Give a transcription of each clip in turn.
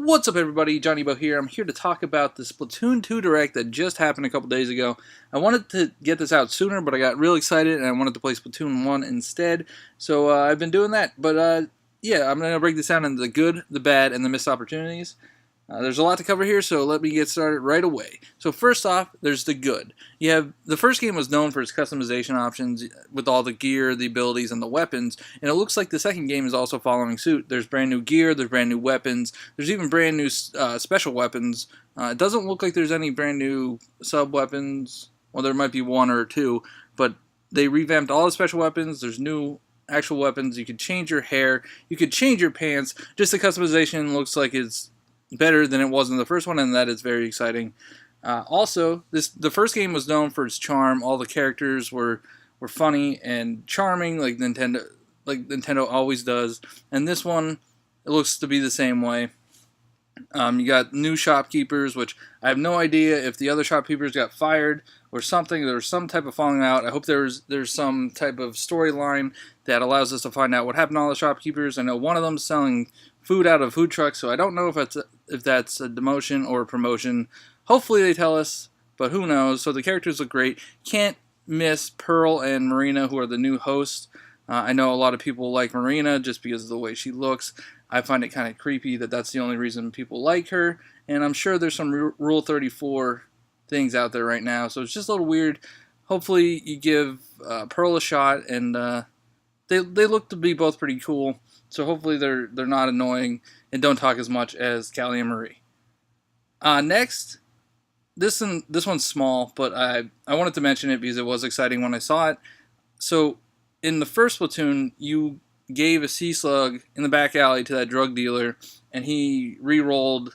What's up, everybody? Johnny Bo here. I'm here to talk about the Splatoon 2 Direct that just happened a couple days ago. I wanted to get this out sooner, but I got real excited and I wanted to play Splatoon 1 instead. So I've been doing that. But yeah, I'm going to break this down into the good, the bad, and the missed opportunities. There's a lot to cover here, so let me get started right away. So first off, there's the good. You have the first game was known for its customization options with all the gear, the abilities, and the weapons, and it looks like the second game is also following suit. There's brand new gear, there's brand new weapons, there's even brand new special weapons. It doesn't look like there's any brand new sub weapons. Well, there might be one or two, but they revamped all the special weapons. There's new actual weapons. You could change your hair, you could change your pants. Just the customization looks like it's better than it was in the first one, and that is very exciting. Also, the first game was known for its charm. All the characters were funny and charming, like Nintendo always does. And this one, it looks to be the same way. You got new shopkeepers, which I have no idea if the other shopkeepers got fired or something. There was some type of falling out. I hope there's some type of storyline that allows us to find out what happened to all the shopkeepers. I know one of them's selling food out of food trucks, so I don't know if that's a demotion or a promotion. Hopefully they tell us, but who knows. So the characters look great. Can't miss Pearl and Marina, who are the new hosts. I know a lot of people like Marina just because of the way she looks. I find it kind of creepy that that's the only reason people like her, and I'm sure there's some Rule 34 things out there right now, so it's just a little weird. Hopefully you give Pearl a shot, and they look to be both pretty cool. So hopefully they're not annoying and don't talk as much as Callie and Marie. Next, this one's small, but I wanted to mention it because it was exciting when I saw it. So in the first Splatoon, you gave a sea slug in the back alley to that drug dealer, and he re-rolled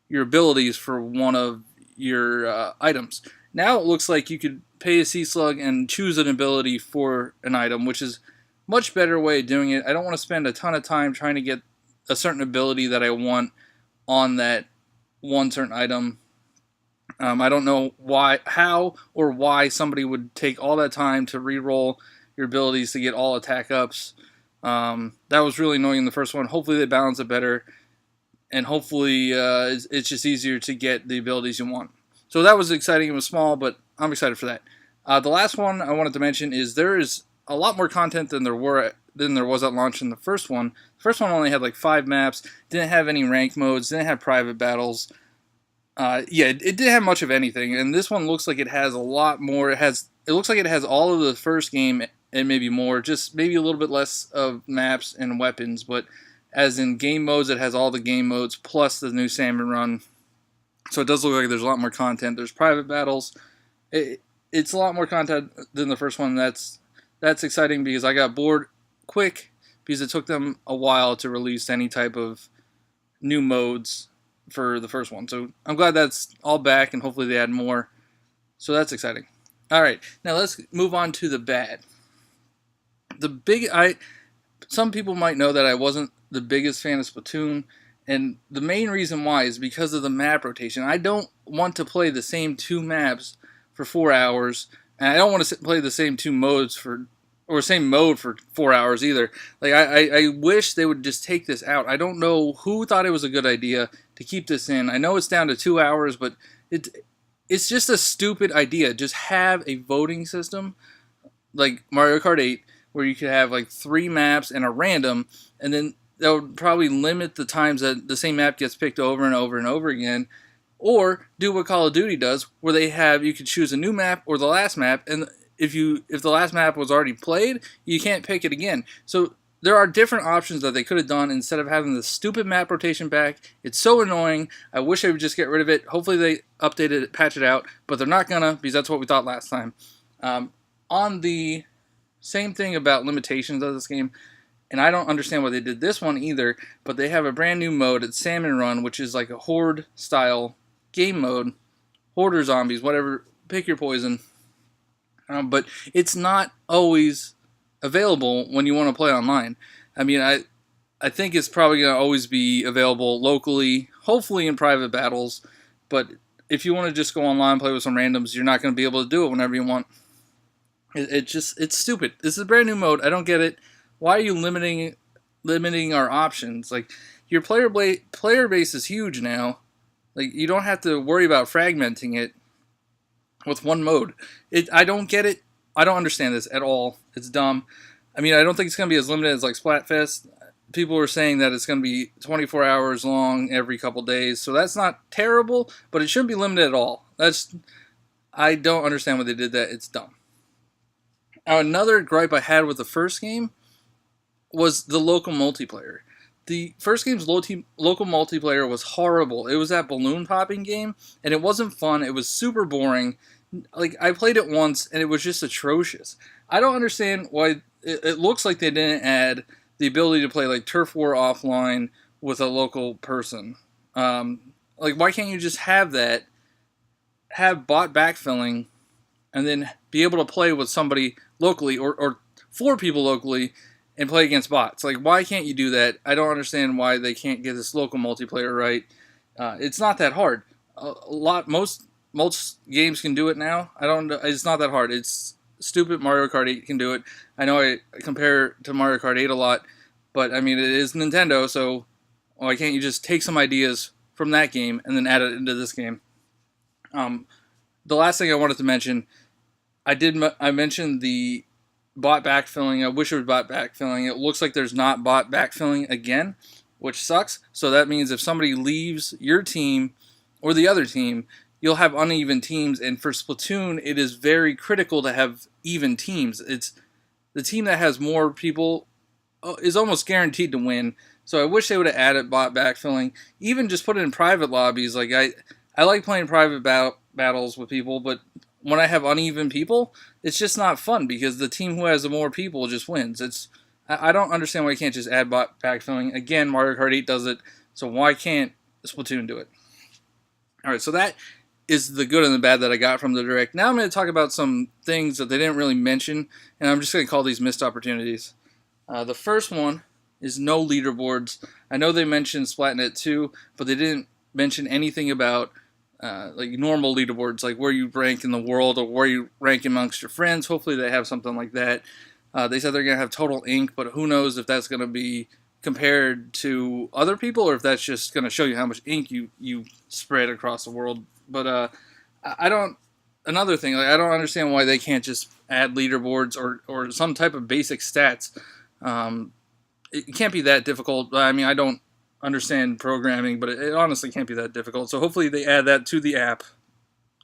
your abilities for one of your items. Now it looks like you could pay a sea slug and choose an ability for an item, which is much better way of doing it. I don't want to spend a ton of time trying to get a certain ability that I want on that one certain item. I don't know how or why somebody would take all that time to re-roll your abilities to get all attack ups. That was really annoying in the first one. Hopefully they balance it better, and hopefully it's just easier to get the abilities you want. So that was exciting. It was small, but I'm excited for that. The last one I wanted to mention is there is a lot more content than there was at launch in the first one. The first one only had like 5 maps, didn't have any rank modes, didn't have private battles. It didn't have much of anything, and this one looks like it has a lot more. It looks like it has all of the first game and maybe more, just maybe a little bit less of maps and weapons, but as in game modes, it has all the game modes plus the new Salmon Run. So it does look like there's a lot more content. There's private battles. It's a lot more content than the first one. That's exciting because I got bored quick because it took them a while to release any type of new modes for the first one. So I'm glad that's all back, and hopefully they add more. So that's exciting. All right, now let's move on to the bad. Some people might know that I wasn't the biggest fan of Splatoon, and the main reason why is because of the map rotation. I don't want to play the same 2 maps for 4 hours, and I don't want to play the same 2 modes same mode for 4 hours either. Like I wish they would just take this out. I don't know who thought it was a good idea to keep this in. I know it's down to 2 hours, but it's just a stupid idea. Just have a voting system like Mario Kart 8 where you could have like 3 maps and a random, and then that would probably limit the times that the same map gets picked over and over and over again. Or do what Call of Duty does, where you could choose a new map or the last map, and if the last map was already played, you can't pick it again. So there are different options that they could have done instead of having the stupid map rotation back. It's so annoying. I wish they would just get rid of it. Hopefully they update it, patch it out, but they're not gonna, because that's what we thought last time. On the same thing about limitations of this game, and I don't understand why they did this one either, but they have a brand new mode, it's Salmon Run, which is like a horde style game mode. Horde or zombies, whatever, pick your poison. But it's not always available when you want to play online. I mean, I think it's probably going to always be available locally, hopefully in private battles, but if you want to just go online and play with some randoms, you're not going to be able to do it whenever you want. It's stupid. This is a brand new mode. I don't get it. Why are you limiting our options? Like, your player base is huge now. Like, you don't have to worry about fragmenting it with one mode. I don't get it. I don't understand this at all. It's dumb. I mean, I don't think it's going to be as limited as like Splatfest. People were saying that it's going to be 24 hours long every couple days, so that's not terrible, but it shouldn't be limited at all. I don't understand why they did that. It's dumb. Now, another gripe I had with the first game was the local multiplayer. The first game's local multiplayer was horrible. It was that balloon popping game, and it wasn't fun. It was super boring. Like, I played it once, and it was just atrocious. I don't understand why it looks like they didn't add the ability to play, like, Turf War offline with a local person. Like, why can't you just have that, have bot backfilling, and then be able to play with somebody locally, or 4 people locally, and play against bots? Like, why can't you do that? I don't understand why they can't get this local multiplayer right. It's not that hard. Most games can do it now. It's not that hard. It's stupid. Mario Kart 8 can do it. I know I compare to Mario Kart 8 a lot, but I mean, it is Nintendo, so why can't you just take some ideas from that game and then add it into this game? The last thing I wanted to mention, I mentioned the bot backfilling. I wish it was bot backfilling. It looks like there's not bot backfilling again, which sucks. So that means if somebody leaves your team or the other team, you'll have uneven teams. And for Splatoon, it is very critical to have even teams. It's the team that has more people is almost guaranteed to win. So I wish they would have added bot backfilling. Even just put it in private lobbies. Like, I like playing private battles with people, but when I have uneven people, it's just not fun because the team who has the more people just wins. I don't understand why you can't just add bot backfilling. Again, Mario Kart 8 does it, so why can't Splatoon do it? Alright, so that is the good and the bad that I got from the Direct. Now I'm going to talk about some things that they didn't really mention, and I'm just going to call these missed opportunities. The first one is no leaderboards. I know they mentioned Splatnet 2, but they didn't mention anything about like normal leaderboards, like where you rank in the world or where you rank amongst your friends. Hopefully they have something like that. They said they're going to have total ink, but who knows if that's going to be compared to other people or if that's just going to show you how much ink you spread across the world. But another thing, like, I don't understand why they can't just add leaderboards or some type of basic stats. It can't be that difficult. I mean, I don't understand programming, but it honestly can't be that difficult. So hopefully they add that to the app,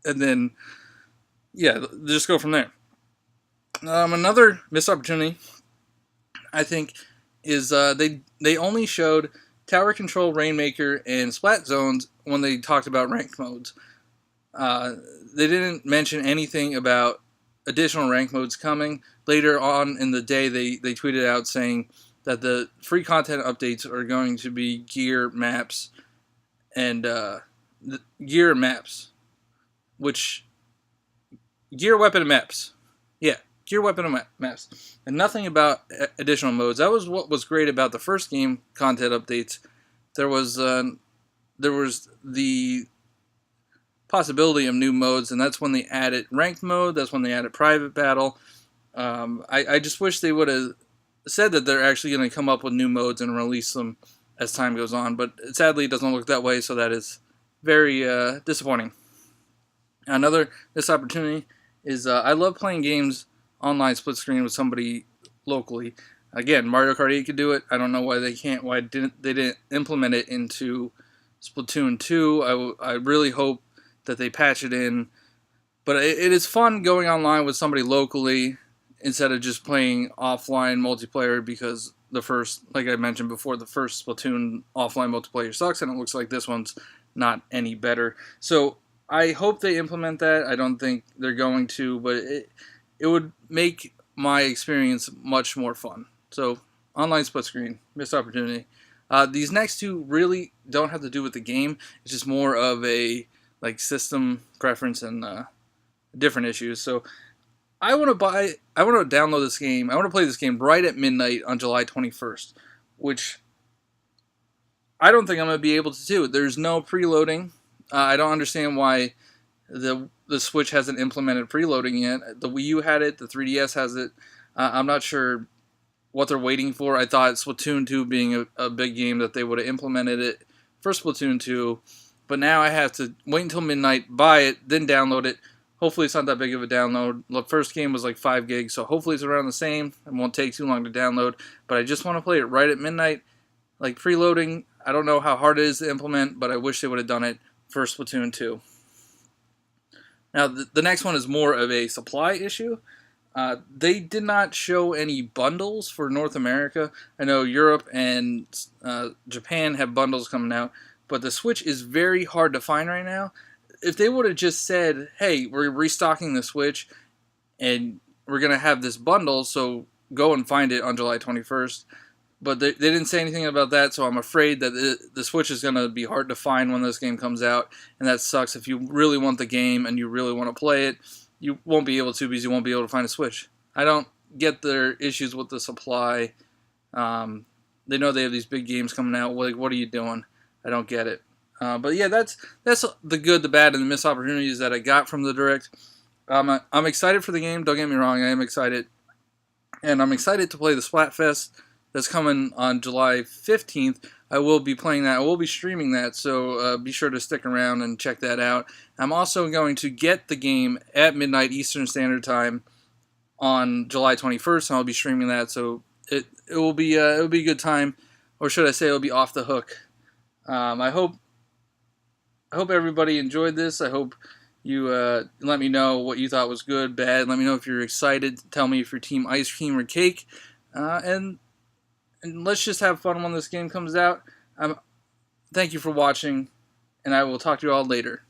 and then, yeah, just go from there. Another missed opportunity, I think, is they only showed Tower Control, Rainmaker, and Splat Zones when they talked about ranked modes. They didn't mention anything about additional ranked modes coming. Later on in the day, they tweeted out saying that the free content updates are going to be gear maps and gear maps, which gear, weapon, and maps. Yeah, gear, weapon, and maps, and nothing about additional modes. That was what was great about the first game content updates. There was the possibility of new modes, and that's when they added ranked mode. That's when they added private battle. I just wish they would have said that they're actually going to come up with new modes and release them as time goes on, but sadly it doesn't look that way, so that is very disappointing. Another missed opportunity is I love playing games online split screen with somebody locally. Again, Mario Kart 8 could do it. I don't know why they can't. Why they didn't implement it into Splatoon 2. I really hope that they patch it in. But it is fun going online with somebody locally instead of just playing offline multiplayer, because the first, like I mentioned before, the first Splatoon offline multiplayer sucks, and it looks like this one's not any better. So I hope they implement that. I don't think they're going to, but it would make my experience much more fun. So online split screen, missed opportunity. These next two really don't have to do with the game. It's just more of a like system preference and different issues. So I want to download this game. I want to play this game right at midnight on July 21st, which I don't think I'm going to be able to do. There's no preloading. I don't understand why the Switch hasn't implemented preloading yet. The Wii U had it. The 3DS has it. I'm not sure what they're waiting for. I thought Splatoon 2 being a big game that they would have implemented it for Splatoon 2, but now I have to wait until midnight, buy it, then download it. Hopefully it's not that big of a download. The first game was like 5 gigs, so hopefully it's around the same. It won't take too long to download, but I just want to play it right at midnight, like preloading. I don't know how hard it is to implement, but I wish they would have done it for Splatoon 2. Now, the next one is more of a supply issue. They did not show any bundles for North America. I know Europe and Japan have bundles coming out, but the Switch is very hard to find right now. If they would have just said, hey, we're restocking the Switch and we're going to have this bundle, so go and find it on July 21st. But they didn't say anything about that, so I'm afraid that the Switch is going to be hard to find when this game comes out, and that sucks. If you really want the game and you really want to play it, you won't be able to because you won't be able to find a Switch. I don't get their issues with the supply. They know they have these big games coming out. Like, what are you doing? I don't get it. But yeah, that's the good, the bad, and the missed opportunities that I got from the Direct. I'm excited for the game. Don't get me wrong. I am excited. And I'm excited to play the Splatfest that's coming on July 15th. I will be playing that. I will be streaming that, so be sure to stick around and check that out. I'm also going to get the game at midnight Eastern Standard Time on July 21st, and I'll be streaming that, so it will be a good time, or should I say, it'll be off the hook. I hope everybody enjoyed this. I hope you let me know what you thought was good, bad. Let me know if you're excited. Tell me if you're team ice cream or cake, and let's just have fun when this game comes out. Thank you for watching, and I will talk to you all later.